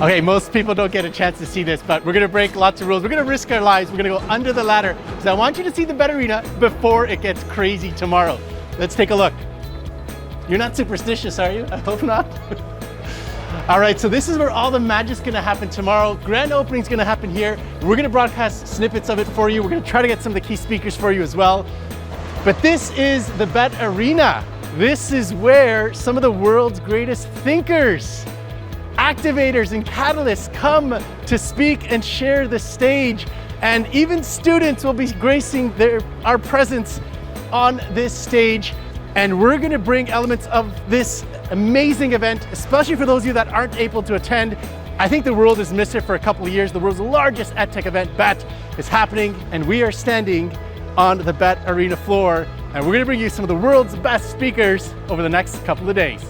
Okay, most people don't get a chance to see this, but we're gonna break lots of rules. We're gonna risk our lives. We're gonna go under the ladder because I want you to see the Bett Arena before it gets crazy tomorrow. Let's take a look. You're not superstitious, are you? I hope not. All right, so this is where all the magic's gonna happen tomorrow. Grand opening's gonna happen here. We're gonna broadcast snippets of it for you. We're gonna try to get some of the key speakers for you as well. But this is the Bett Arena. This is where some of the world's greatest thinkers, activators, and catalysts come to speak and share the stage. And even students will be gracing our presence on this stage. And we're gonna bring elements of this amazing event, especially for those of you that aren't able to attend. I think the world has missed it for a couple of years. The world's largest EdTech event, Bett, is happening, and we are standing on the Bett Arena floor. And we're gonna bring you some of the world's best speakers over the next couple of days.